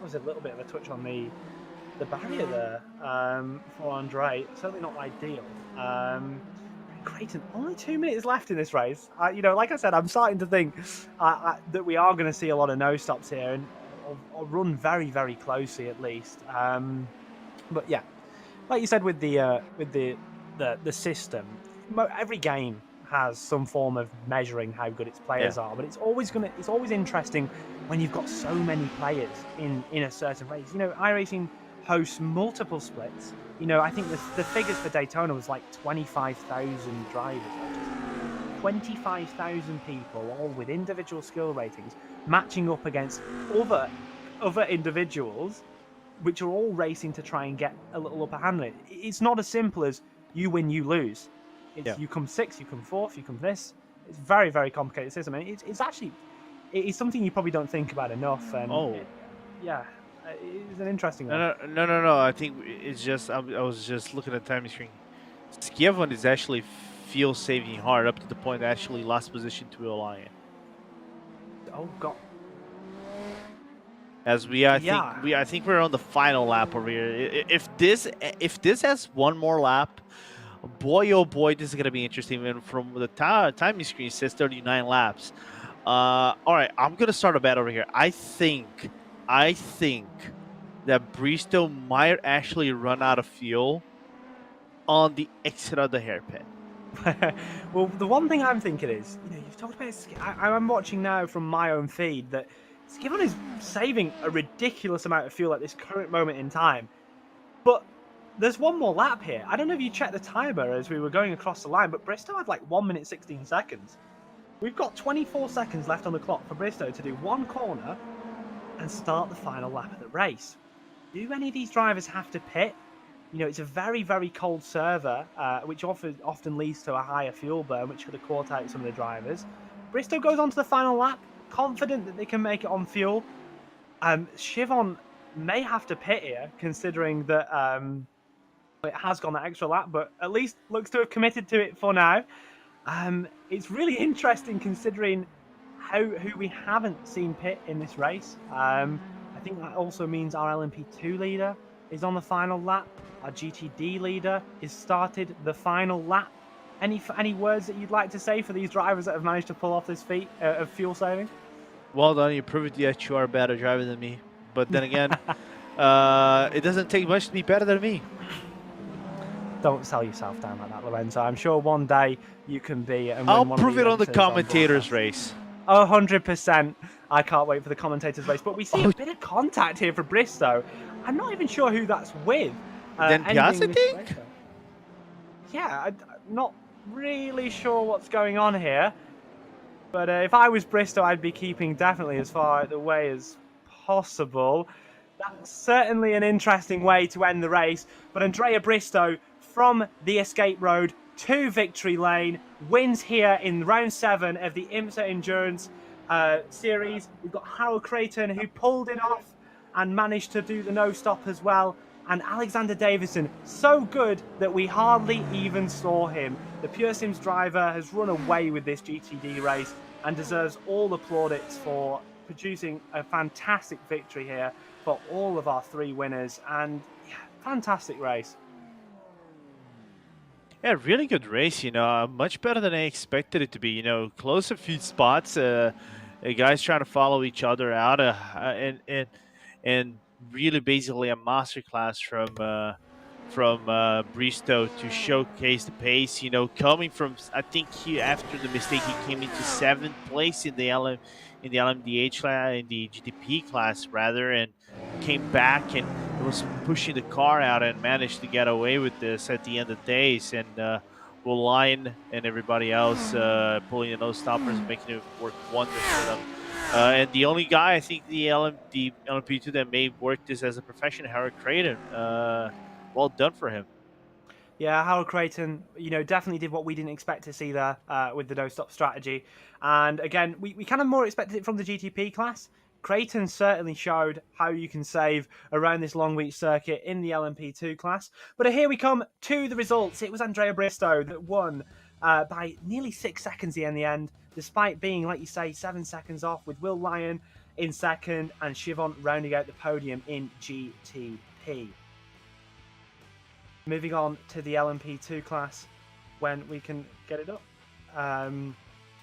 was a little bit of a touch on the barrier there for Andre. Certainly not ideal. Creighton, only 2 minutes left in this race. Like I said, I'm starting to think that we are going to see a lot of no stops here, and or run very, very closely at least. But yeah, like you said with the system, every game has some form of measuring how good its players are, but it's always interesting when you've got so many players in a certain race. iRacing hosts multiple splits. I think the figures for Daytona was like 25,000 drivers. 25,000 people, all with individual skill ratings, matching up against other individuals, which are all racing to try and get a little upper hand in it. It's not as simple as you win, you lose. It's you come 6th, you come 4th, you come this. It's very, very complicated system. I mean, it's something you probably don't think about enough. And it's an interesting one. No. I think it's just I was just looking at the timing screen. Skjevon is actually fuel saving hard up to the point that actually lost position to Alliant. Oh god. As I think we're on the final lap over here. If this has one more lap, boy oh boy, this is gonna be interesting. And from the timing screen, it says 39 laps. All right, I'm gonna start a bet over here. I think that Bristow might actually run out of fuel on the exit of the hairpin. Well, the one thing I'm thinking is, you've talked about. I'm watching now from my own feed that Skjevon is saving a ridiculous amount of fuel at this current moment in time, but there's one more lap here. I don't know if you checked the timer as we were going across the line, but Bristow had like 1 minute 16 seconds. We've got 24 seconds left on the clock for Bristow to do one corner and start the final lap of the race. Do any of these drivers have to pit? It's a very, very cold server, which often leads to a higher fuel burn, which could have caught out some of the drivers. Bristow goes on to the final lap, confident that they can make it on fuel. Skjevon may have to pit here, considering that it has gone that extra lap, but at least looks to have committed to it for now. It's really interesting considering who we haven't seen pit in this race. I think that also means our LMP2 leader is on the final lap. Our GTD leader is started the final lap. Any words that you'd like to say for these drivers that have managed to pull off this feat of fuel saving? Well done, you proved that you are a better driver than me. But then again, it doesn't take much to be better than me. Don't sell yourself down like that, Lorenzo. I'm sure one day you can be. And I'll prove it on the commentators race. 100%. I can't wait for the commentators race. But we see a bit of contact here for Bristow. I'm not even sure who that's with. Then Piazza, I think? Yeah, I'm not really sure what's going on here. But if I was Bristow, I'd be keeping definitely as far out of the way as possible. That's certainly an interesting way to end the race, but Andrea Bristow from the escape road to victory lane wins here in round 7 of the IMSA Endurance series. We've got Harold Creighton who pulled it off and managed to do the no stop as well. And Alexander Davison, so good that we hardly even saw him. The Pure Sims driver has run away with this GTD race and deserves all the plaudits for producing a fantastic victory here for all of our 3 winners. And yeah, fantastic race. Yeah, really good race. Much better than I expected it to be. Close a few spots. Guys trying to follow each other out, and really basically a masterclass from Bristow to showcase the pace. Coming from, I think he, after the mistake, he came into 7th place in the LMDH class, in the GTP class rather, and came back and was pushing the car out and managed to get away with this at the end of the days. And Will Lyon and everybody else pulling the nose stoppers and making it work wonders for them. And the only guy, I think, the LMP2 that may work this as a profession, Harold Creighton. Well done for him. Yeah, Harold Creighton, definitely did what we didn't expect to see there with the no-stop strategy. And again, we kind of more expected it from the GTP class. Creighton certainly showed how you can save around this Long Beach circuit in the LMP2 class. But here we come to the results. It was Andrea Bristow that won by nearly 6 seconds in the end, despite being, like you say, 7 seconds off, with Will Lyon in second and Siobhan rounding out the podium in GTP. Moving on to the LMP2 class, when we can get it up.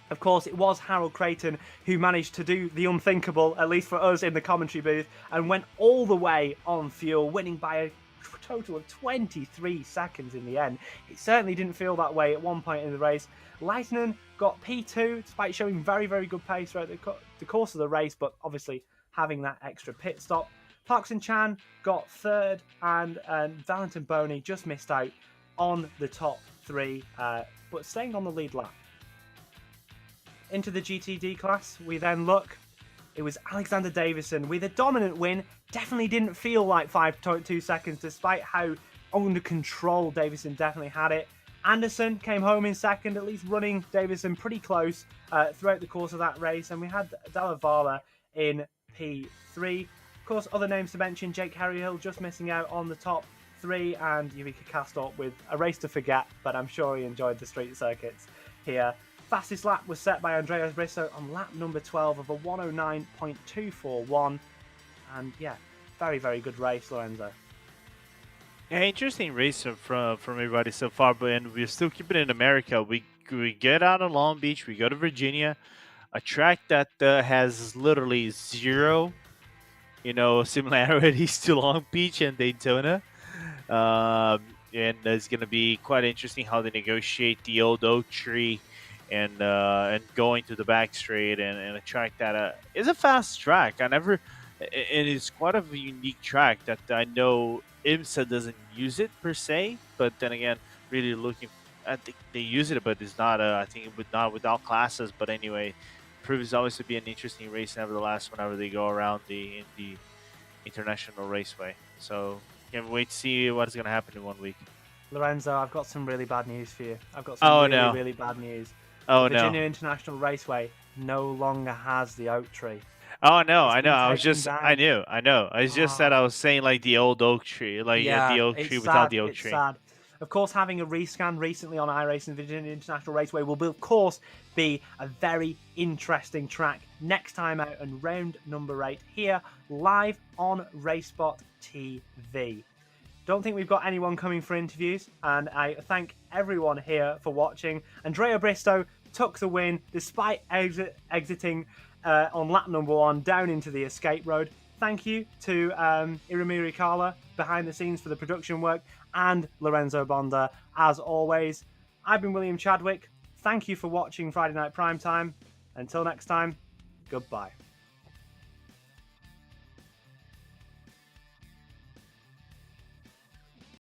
Of course, it was Harold Creighton who managed to do the unthinkable, at least for us in the commentary booth, and went all the way on fuel, winning by a total of 23 seconds in the end. It certainly didn't feel that way at one point in the race. Leitner got P2, despite showing very, very good pace throughout the course of the race, but obviously having that extra pit stop. Parkson Chan got 3rd, and Valentin Boney just missed out on the top 3, but staying on the lead lap. Into the GTD class, we then look. It was Alexander Davison with a dominant win. Definitely didn't feel like 5.2 seconds, despite how under control Davison definitely had it. Anderson came home in second, at least running Davison pretty close throughout the course of that race. And we had Della Vala in P3. Of course, other names to mention, Jake Harryhill just missing out on the top 3, and Eureka Castor with a race to forget, but I'm sure he enjoyed the street circuits here. Fastest lap was set by Andrea Bristow on lap number 12 of a 109.241. And yeah, very, very good race, Lorenzo. Yeah, interesting race from everybody so far, but and we're still keeping it in America. We get out of Long Beach, we go to Virginia, a track that has literally zero, similarities to Long Beach and Daytona. And it's going to be quite interesting how they negotiate the old oak tree and going to the back straight and a track that is a fast track. And it's quite a unique track that I know IMSA doesn't use it per se, but then again, really looking, I think they use it, but it's not. I think not without classes. But anyway, proves always to be an interesting race. Nevertheless, whenever they go around the International Raceway, so can't wait to see what's going to happen in 1 week. Lorenzo, I've got some really bad news for you. I've got some really bad news. Oh, the Virginia International Raceway no longer has the oak tree. Oh no, I know. I knew. It's just that I was saying like the old oak tree, the oak tree without the oak tree. Sad. Of course, having a rescan recently on iRacing Virginia International Raceway will, of course, be a very interesting track next time out on round number 8 here live on RaceSpotTV. Don't think we've got anyone coming for interviews, and I thank everyone here for watching. Andrea Bristow took the win despite exiting on lap number 1 down into the escape road. Thank you to Iramiri Kala behind the scenes for the production work, and Lorenzo Bonda as always. I've been William Chadwick. Thank you for watching Friday Night Primetime. Until next time, goodbye.